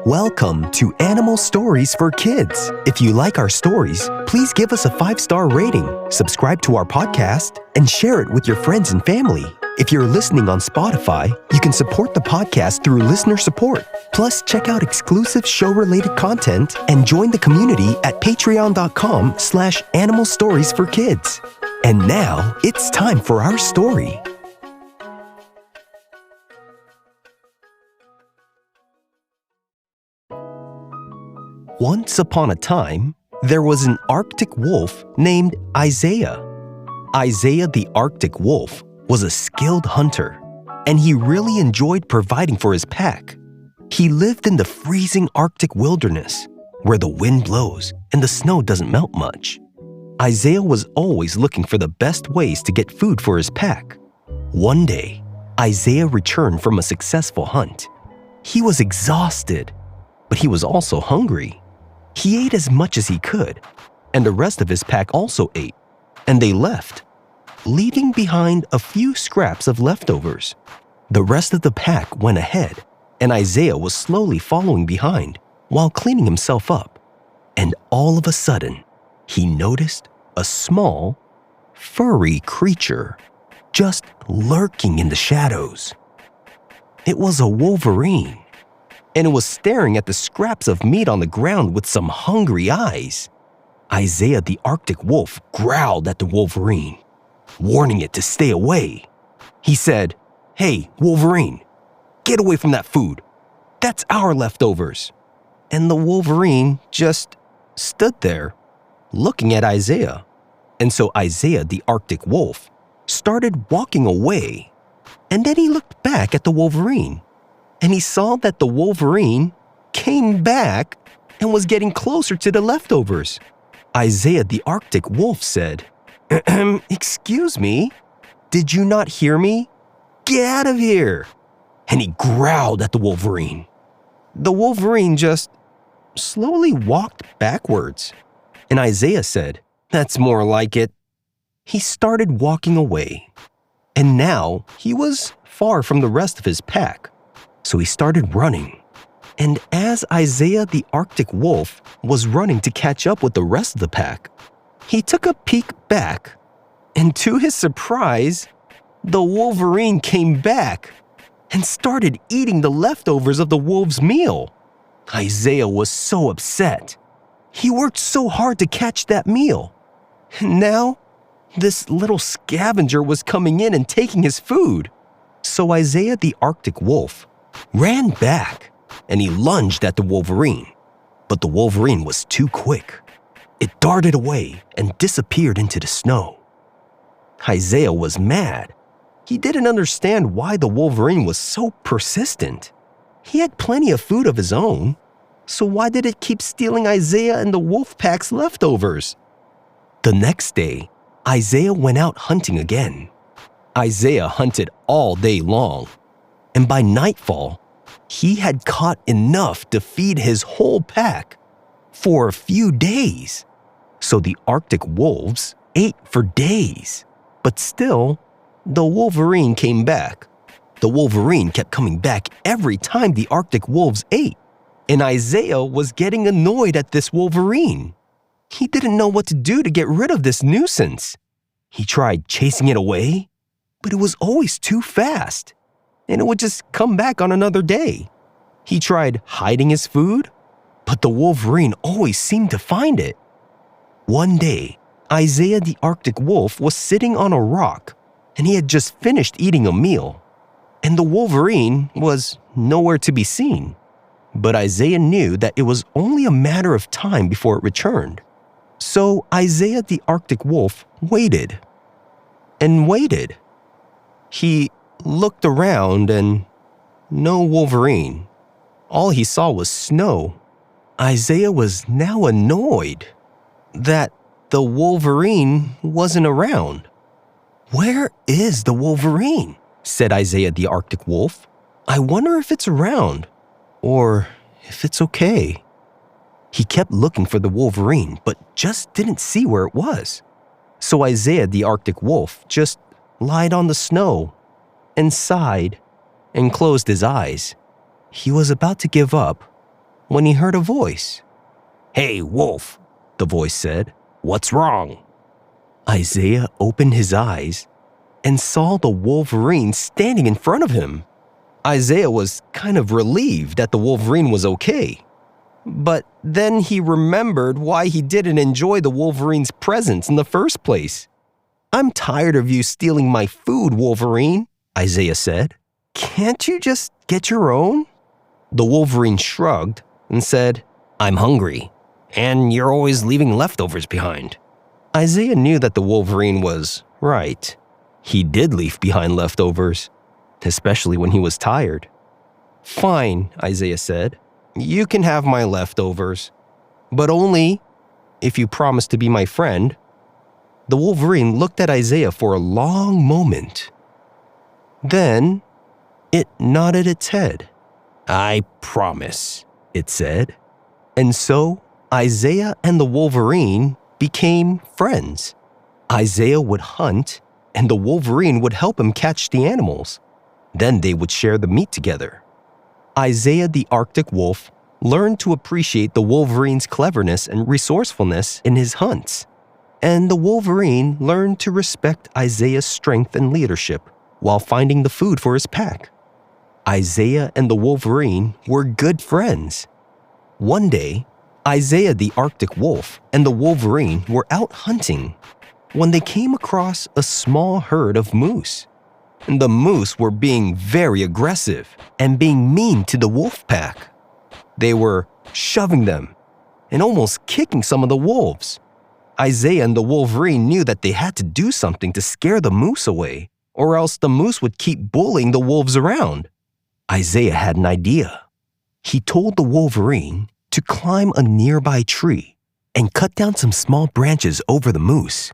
Welcome to Animal Stories for Kids. If you like our stories, please give us a 5-star rating, subscribe to our podcast, and share it with your friends and family. If you're listening on Spotify, you can support the podcast through listener support. Plus, check out exclusive show-related content and join the community at patreon.com/Animal Stories for Kids. And now, it's time for our story. Once upon a time, there was an Arctic wolf named Isaiah. Isaiah the Arctic wolf was a skilled hunter, and he really enjoyed providing for his pack. He lived in the freezing Arctic wilderness, where the wind blows and the snow doesn't melt much. Isaiah was always looking for the best ways to get food for his pack. One day, Isaiah returned from a successful hunt. He was exhausted, but he was also hungry. He ate as much as he could, and the rest of his pack also ate, and they left, leaving behind a few scraps of leftovers. The rest of the pack went ahead, and Isaiah was slowly following behind while cleaning himself up. And all of a sudden, he noticed a small, furry creature just lurking in the shadows. It was a wolverine, and it was staring at the scraps of meat on the ground with some hungry eyes. Isaiah the Arctic wolf growled at the wolverine, warning it to stay away. He said, "Hey, Wolverine, get away from that food. That's our leftovers." And the wolverine just stood there, looking at Isaiah. And so Isaiah the Arctic wolf started walking away, and then he looked back at the wolverine, and he saw that the wolverine came back and was getting closer to the leftovers. Isaiah the Arctic wolf said, "Excuse me, did you not hear me? Get out of here!" And he growled at the wolverine. The wolverine just slowly walked backwards, and Isaiah said, "That's more like it." He started walking away, and now he was far from the rest of his pack. So he started running. And as Isaiah the Arctic wolf was running to catch up with the rest of the pack, he took a peek back, and to his surprise, the wolverine came back and started eating the leftovers of the wolf's meal. Isaiah was so upset. He worked so hard to catch that meal. And now, this little scavenger was coming in and taking his food. So Isaiah the Arctic wolf ran back, and he lunged at the wolverine. But the wolverine was too quick. It darted away and disappeared into the snow. Isaiah was mad. He didn't understand why the wolverine was so persistent. He had plenty of food of his own, so why did it keep stealing Isaiah and the wolf pack's leftovers? The next day, Isaiah went out hunting again. Isaiah hunted all day long, and by nightfall, he had caught enough to feed his whole pack for a few days. So the Arctic wolves ate for days, but still, the wolverine came back. The wolverine kept coming back every time the Arctic wolves ate, and Isaiah was getting annoyed at this wolverine. He didn't know what to do to get rid of this nuisance. He tried chasing it away, but it was always too fast, and it would just come back on another day. He tried hiding his food, but the wolverine always seemed to find it. One day, Isaiah the Arctic wolf was sitting on a rock, and he had just finished eating a meal, and the wolverine was nowhere to be seen. But Isaiah knew that it was only a matter of time before it returned. So Isaiah the Arctic wolf waited and waited. He looked around and no wolverine. All he saw was snow. Isaiah was now annoyed that the wolverine wasn't around. "Where is the wolverine?" said Isaiah the Arctic wolf. "I wonder if it's around, or if it's okay." He kept looking for the wolverine, but just didn't see where it was. So Isaiah the Arctic wolf just lied on the snow and sighed and closed his eyes. He was about to give up when he heard a voice. "Hey, Wolf," the voice said. "What's wrong?" Isaiah opened his eyes and saw the Wolverine standing in front of him. Isaiah was kind of relieved that the Wolverine was okay. But then he remembered why he didn't enjoy the Wolverine's presence in the first place. "I'm tired of you stealing my food, Wolverine," Isaiah said. "Can't you just get your own?" The Wolverine shrugged and said, "I'm hungry, and you're always leaving leftovers behind." Isaiah knew that the Wolverine was right. He did leave behind leftovers, especially when he was tired. "Fine," Isaiah said. "You can have my leftovers, but only if you promise to be my friend." The Wolverine looked at Isaiah for a long moment. Then it nodded its head. "I promise," it said. And so Isaiah and the Wolverine became friends. Isaiah would hunt, and the Wolverine would help him catch the animals. Then they would share the meat together. Isaiah the Arctic Wolf learned to appreciate the Wolverine's cleverness and resourcefulness in his hunts. And the Wolverine learned to respect Isaiah's strength and leadership while finding the food for his pack. Isaiah and the Wolverine were good friends. One day, Isaiah the Arctic Wolf and the Wolverine were out hunting when they came across a small herd of moose. The moose were being very aggressive and being mean to the wolf pack. They were shoving them and almost kicking some of the wolves. Isaiah and the Wolverine knew that they had to do something to scare the moose away, or else the moose would keep bullying the wolves around. Isaiah had an idea. He told the Wolverine to climb a nearby tree and cut down some small branches over the moose.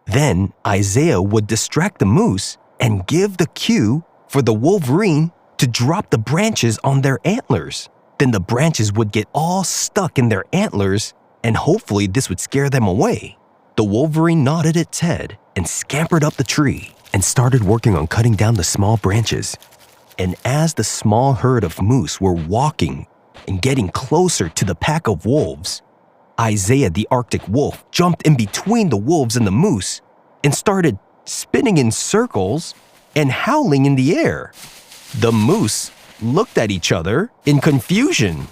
Then Isaiah would distract the moose and give the cue for the Wolverine to drop the branches on their antlers. Then the branches would get all stuck in their antlers, and hopefully this would scare them away. The Wolverine nodded its head and scampered up the tree and started working on cutting down the small branches. And as the small herd of moose were walking and getting closer to the pack of wolves, Isaiah the Arctic Wolf jumped in between the wolves and the moose and started spinning in circles and howling in the air. The moose looked at each other in confusion.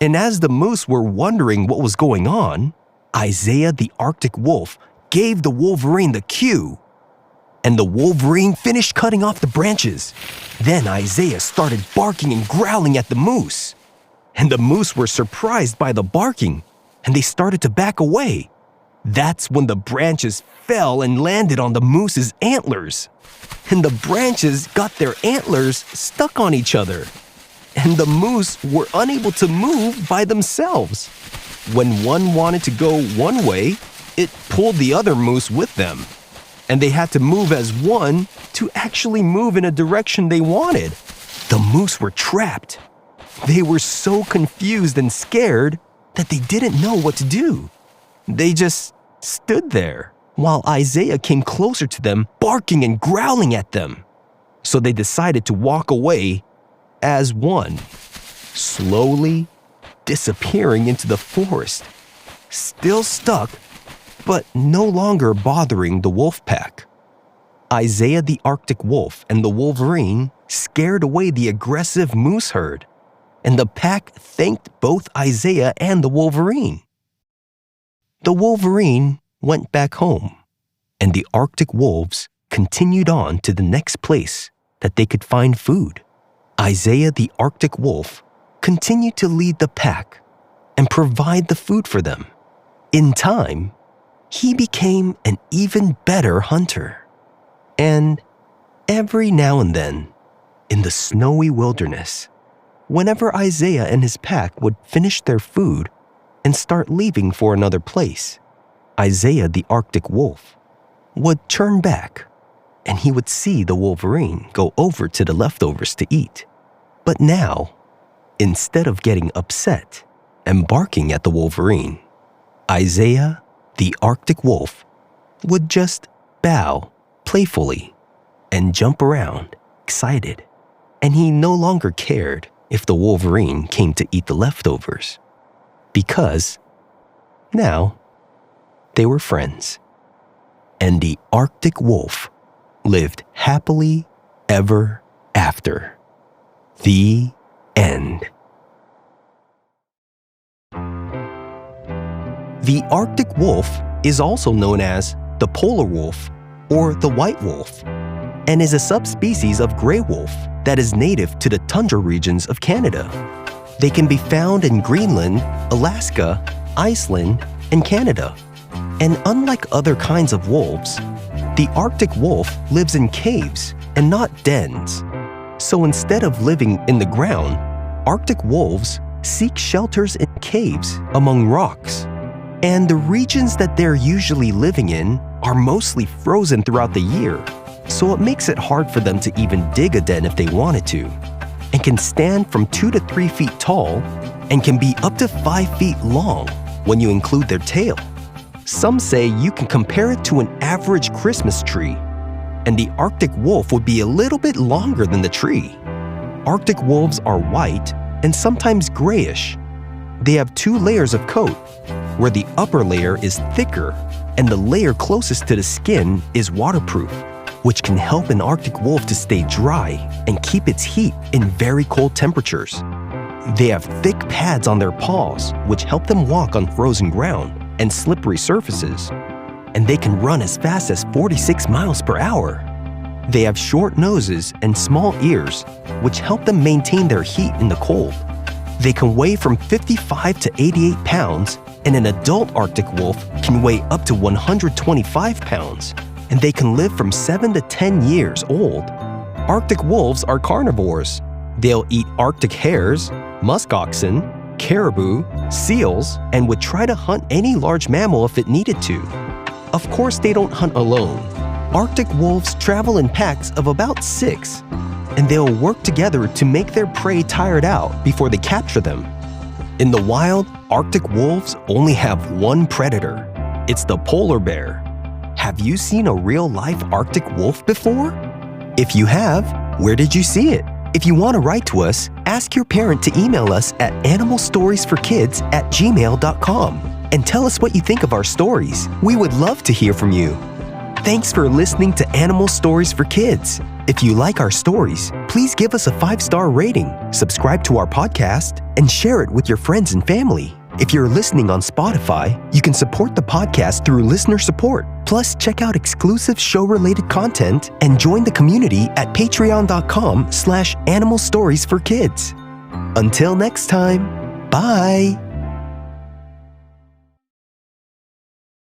And as the moose were wondering what was going on, Isaiah the Arctic Wolf gave the Wolverine the cue. And the Wolverine finished cutting off the branches. Then Isaiah started barking and growling at the moose. And the moose were surprised by the barking, and they started to back away. That's when the branches fell and landed on the moose's antlers. And the branches got their antlers stuck on each other. And the moose were unable to move by themselves. When one wanted to go one way, it pulled the other moose with them. And they had to move as one to actually move in a direction they wanted. The moose were trapped. They were so confused and scared that they didn't know what to do. They just stood there while Isaiah came closer to them, barking and growling at them. So they decided to walk away as one, slowly disappearing into the forest, still stuck, but no longer bothering the wolf pack. Isaiah the Arctic Wolf and the Wolverine scared away the aggressive moose herd, and the pack thanked both Isaiah and the Wolverine. The Wolverine went back home, and the Arctic wolves continued on to the next place that they could find food. Isaiah the Arctic Wolf continued to lead the pack and provide the food for them. In time, he became an even better hunter. And every now and then, in the snowy wilderness, whenever Isaiah and his pack would finish their food and start leaving for another place, Isaiah the Arctic Wolf would turn back and he would see the Wolverine go over to the leftovers to eat. But now, instead of getting upset and barking at the Wolverine, Isaiah the Arctic Wolf would just bow playfully and jump around, excited. And he no longer cared if the wolverine came to eat the leftovers, because now they were friends. And the Arctic wolf lived happily ever after. The end. The Arctic wolf is also known as the polar wolf or the white wolf, and is a subspecies of gray wolf that is native to the tundra regions of Canada. They can be found in Greenland, Alaska, Iceland, and Canada. And unlike other kinds of wolves, the Arctic wolf lives in caves and not dens. So instead of living in the ground, Arctic wolves seek shelters in caves among rocks. And the regions that they're usually living in are mostly frozen throughout the year, so it makes it hard for them to even dig a den if they wanted to, and can stand from 2 to 3 feet tall and can be up to 5 feet long when you include their tail. Some say you can compare it to an average Christmas tree, and the Arctic wolf would be a little bit longer than the tree. Arctic wolves are white and sometimes grayish. They have 2 layers of coat, where the upper layer is thicker and the layer closest to the skin is waterproof, which can help an Arctic wolf to stay dry and keep its heat in very cold temperatures. They have thick pads on their paws, which help them walk on frozen ground and slippery surfaces, and they can run as fast as 46 miles per hour. They have short noses and small ears, which help them maintain their heat in the cold. They can weigh from 55 to 88 pounds, and an adult Arctic wolf can weigh up to 125 pounds, and they can live from 7 to 10 years old. Arctic wolves are carnivores. They'll eat Arctic hares, musk oxen, caribou, seals, and would try to hunt any large mammal if it needed to. Of course, they don't hunt alone. Arctic wolves travel in packs of about 6, and they'll work together to make their prey tired out before they capture them. In the wild, Arctic wolves only have one predator. It's the polar bear. Have you seen a real-life Arctic wolf before? If you have, where did you see it? If you want to write to us, ask your parent to email us at animalstoriesforkids@gmail.com and tell us what you think of our stories. We would love to hear from you. Thanks for listening to Animal Stories for Kids. If you like our stories, please give us a 5-star rating, subscribe to our podcast, and share it with your friends and family. If you're listening on Spotify, you can support the podcast through listener support. Plus, check out exclusive show-related content and join the community at patreon.com/animalstoriesforkids. Until next time, bye!